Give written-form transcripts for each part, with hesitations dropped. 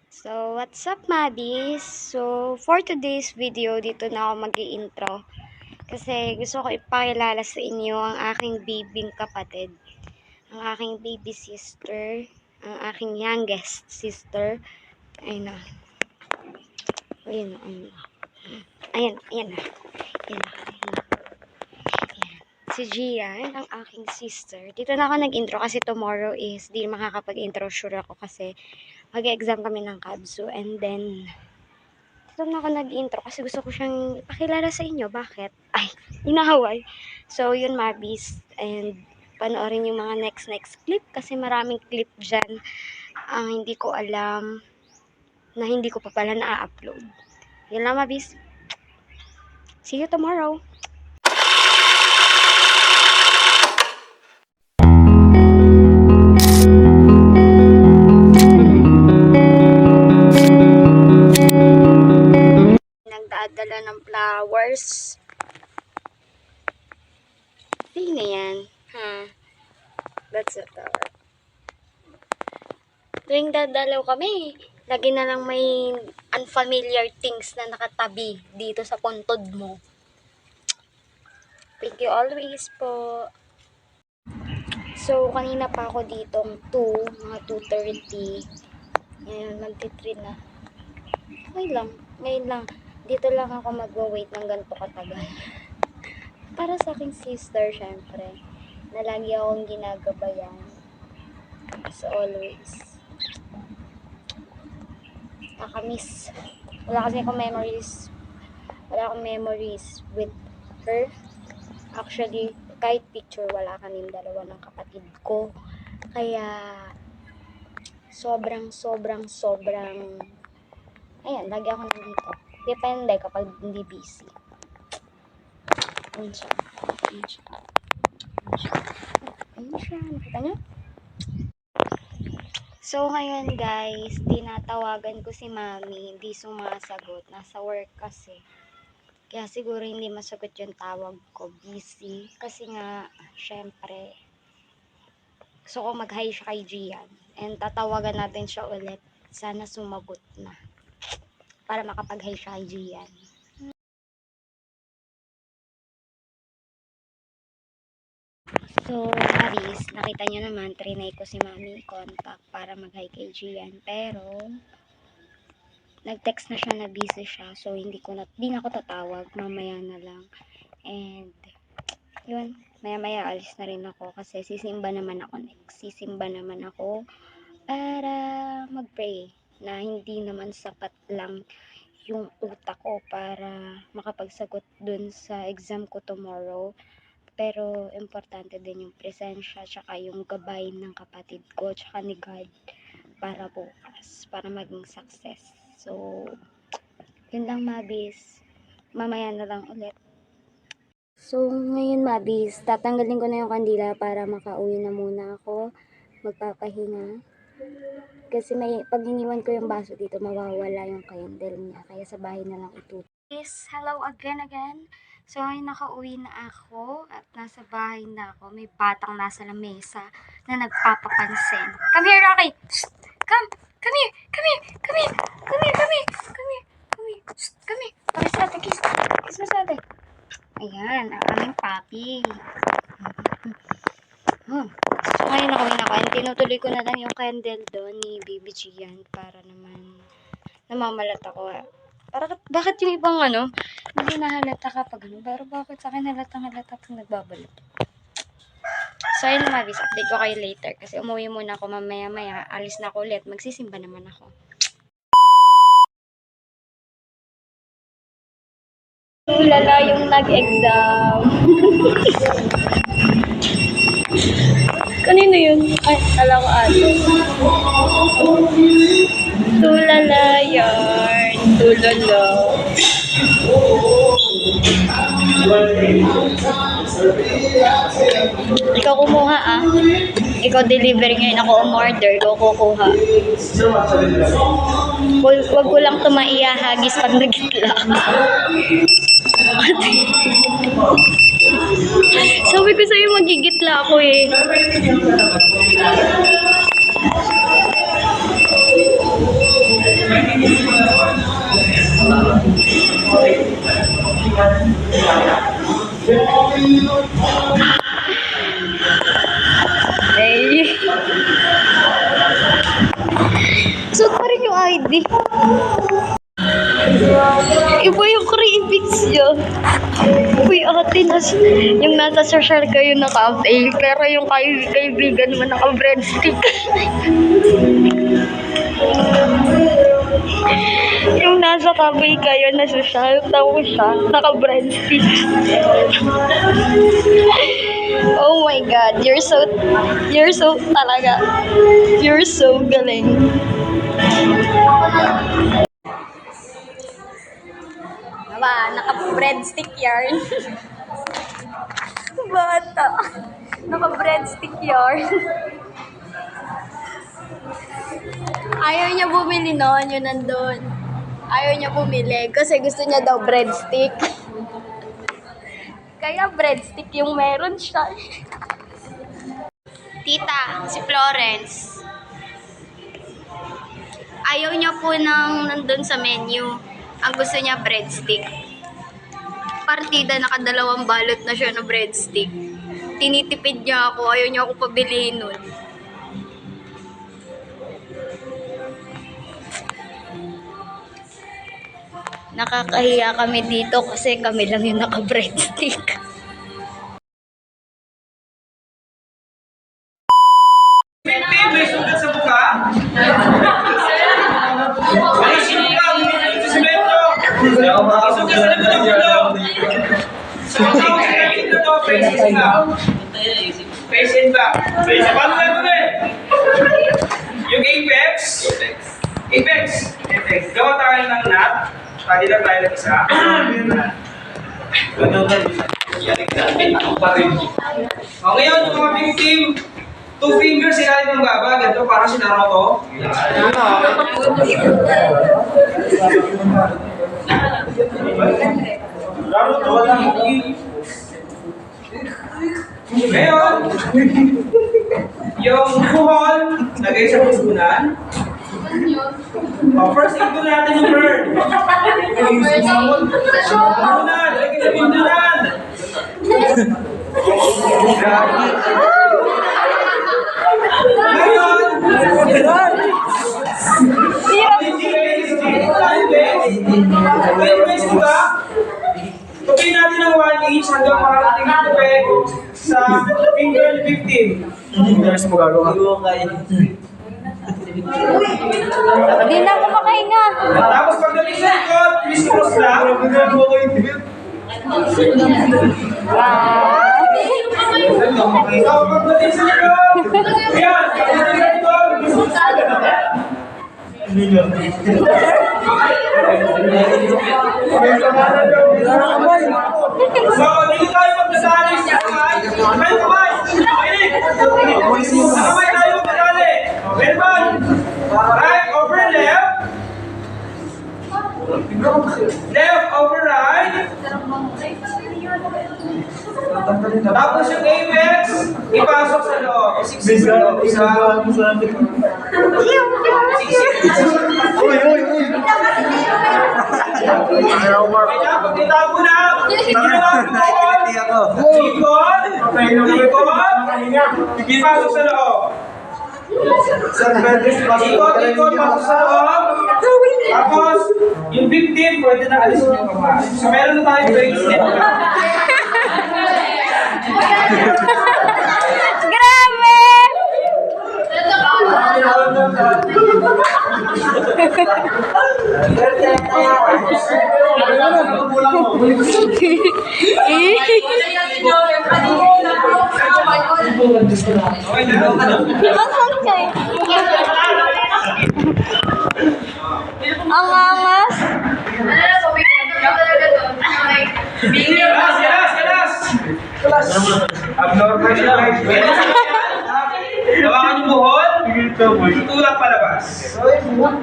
So, what's up, Mabis? So, for today's video, dito na ako mag-i-intro. Kasi gusto ko ipakilala sa inyo ang aking bibing kapatid. Ang aking baby sister. Ang aking youngest sister. Ayun na. Ayun na, ayun na. Ayan, ayan na. Ayan na, ayan na. Si Gian, ang aking sister. Dito na ako nag-intro kasi tomorrow is di makakapag-intro. Sure ako kasi mag-exam kami ng KABSU. And then, dito na ako nag-intro kasi gusto ko siyang ipakilala sa inyo. Bakit? Ay, inahaway. So, yun, Mabis. And panoorin yung mga next clip kasi maraming clip dyan ang hindi ko alam na hindi ko pa pala na-upload. Yun lang, Mabis. See you tomorrow. Nagdadala ng flowers. Hindi na yan. Ha? That's it. Tuwing dadalaw kami, lagi na lang may unfamiliar things na nakatabi dito sa puntod mo. Thank you always po. So, kanina pa ako dito, mga 2:30. Ngayon, magti-3 na. Okay lang. Ngayon lang. Dito lang ako mag-wait ng ganito katagal. Para sa aking sister, syempre, na lagi akong ginagabayan. As always. Nakamiss. Wala kasi akong memories. Wala akong memories with her. Actually, kahit picture, wala kaming dalawa ng kapatid ko. Kaya, sobrang, ayan, lagi ako nandito. Depende kapag hindi busy. Ayun siya. Nakita niyo? So, ngayon guys, tinatawagan ko si Mami. Hindi sumasagot. Nasa work kasi. Kaya siguro hindi masagot yung tawag ko. Busy. Kasi nga, syempre, gusto ko mag-hi siya kay Gian. And tatawagan natin siya ulit. Sana sumagot na. Para makapag-hi siya kay Gian. So, Maris, nakita niyo naman, trinay ko si Mami contact para mag-hi kay Gian. Pero, nag-text na siya na busy siya. So, hindi na ako tatawag. Mamaya na lang. And, yun, maya-maya alis na rin ako kasi sisimba naman ako next. Sisimba naman ako para mag-pray na hindi naman sapat lang yung utak ko para makapagsagot dun sa exam ko tomorrow. Pero, importante din yung presensya tsaka yung gabay ng kapatid ko tsaka ni God para bukas, para maging success. So, yun lang, Mabis. Mamaya na lang ulit. So, ngayon, Mabis, tatanggalin ko na yung kandila para makauwi na muna ako. Magpapahinga. Kasi pag iniwan ko yung baso dito, mawawala yung candle niya. Kaya sa bahay na lang itutuloy. Yes, hello again. So, ay nakauwi na ako at nasa bahay na ako. May batang nasa lamesa na nagpapapansin. Come here, Rocky! Shh! Come here! Kiss sa ate, kiss mo sa ate. Ayan, ang aming papi. So, ngayon nakauwi na ako. And tinutuloy ko na lang yung candle doon ni Baby Gian para naman namamalat ako. Bakit yung ibang hindi nahalata kapag pero bakit sa akin halatang-halata pag nagbabalot? So, ayun na, Mabis, update ko kayo later kasi umuwi muna ako mamaya-maya, alis na ako ulit, magsisimba naman ako. Lala yung nag-exam. Kanino yun? Ay, kala ko ato. Tulala yarn. Tulala. Ikaw kumuha Ikaw deliver ngayon, ako umorder. Ikaw kukuha. Huwag ko lang ito maiyahagis pag nagitla. Sabi ko sa'yo magigitla ako eh. Hey. Suot pa rin yung ID. Iba yung cravings niya. Uy, ate, yung nasa social kayo naka-avail, pero yung kaibigan mo naka-breadstick. Yung nasa cafe kayo na social, tapos siya, naka-breadstick. Oh my God, you're so talaga. You're so galing. Aba, naka-breadstick yarn. Bata. Naka-breadstick yarn. Ayaw niya bumili noon, yun nandun. Ayaw niya bumili kasi gusto niya daw breadstick. Kaya breadstick yung meron siya. Tita, si Florence. Ayaw niya po nang nandun sa menu. Ang gusto niya breadstick. Partida, nakadalawang balot na siya ng breadstick. Tinitipid niya ako, ayaw niya ako pabilihin nun. Nakakahiya kami dito kasi kami lang yung naka-breadstick. May sugat sa buka? May sugat sa semento? May sugat sa likod ng ulo? So, ang tawag sa kapit na to, facing back. Facing back. Paano na ito eh? Yung apex. Gawa tayo ng knot. Tali lang tayo ng isa. O ngayon, yung mga big team, 2 fingers ilalim ng baba, ganito para si Naruto. Ngayon, yung buhol, lagay sa pusunan. First, ito natin yung bird. Pusunan, lagay sa pintunan. Ngayon, base diba? Tupiin natin ang 1 inch hanggang makarating ito sa finger ni victim. Yes, magagawa. Hindi na ako makahinga. Tapos pagdating sa likod, please cross lang. Pagdating sa likod, yan, pagdating sa likod. So, dito tayo magdasali sa kamay. Kamay! Kamay tayo magdasali. Verban! Right over left. Left over right. Tapos yung apex, ipasok sa loob. Siksik sa loob. Pag itago na, ikot, ipasok sa loob. Ikot, pasok sa loob. Tapos, yung victim, pwede na alisin yung kamay. So, meron na tayong bracelet. Grabe! Masang kayo. Ang angas. Kelas! Abnormal siya. Hawakan yung buhon, tutulak palabas. Last one!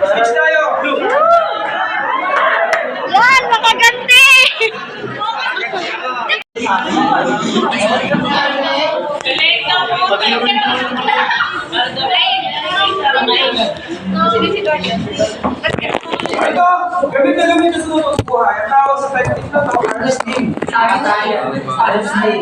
Switch tayo! Yan, makaganti! Ito, gamit na gamit sa sunod buhay. Ang tawag sa technique na to, harvesting. Harvesting.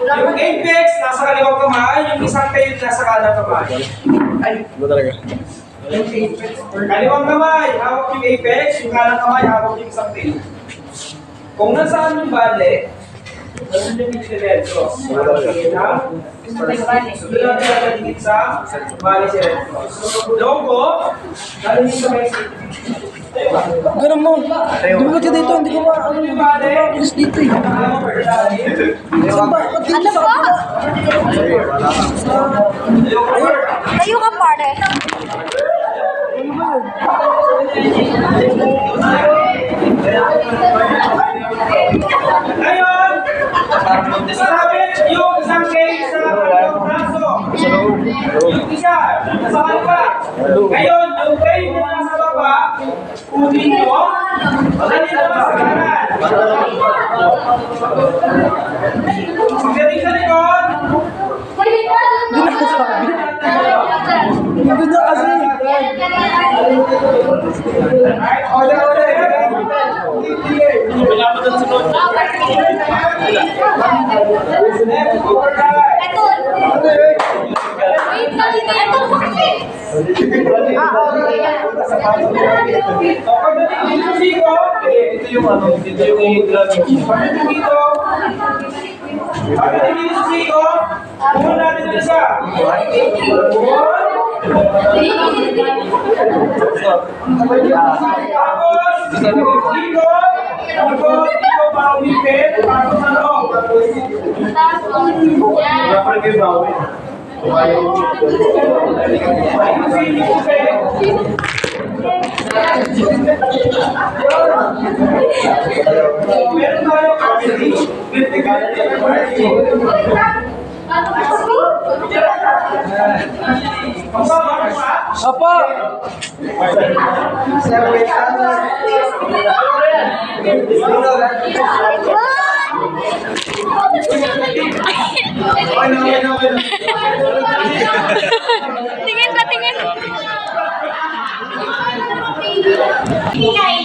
Yung apex, nasa kaliwang kamay, yung isang tail nasa kanang kamay. Kaliwang kamay, hawak yung apex, yung kanang kamay, hawak yung isang tail. Kung nasaan yung bale, nasun yung pinilento. Sunod natin natin sa bale si Red Cross. Logo, natin sa may Ganun mo. Dumulog ka dito, hindi ko ano yung alis dito eh. Saan ba? Ano po? Tayo ka, pare. Ngayon, sabit yung isang case sa kanilang braso. Yung isa, nasa kaliwa. Ngayon, yung case na nasa baba, kunin nyo, dali naman sa kanan. Pagdating sa likod, Hindi na kasabi. Hindi na kasi. Apa? Tingin pa, tingin. Ay,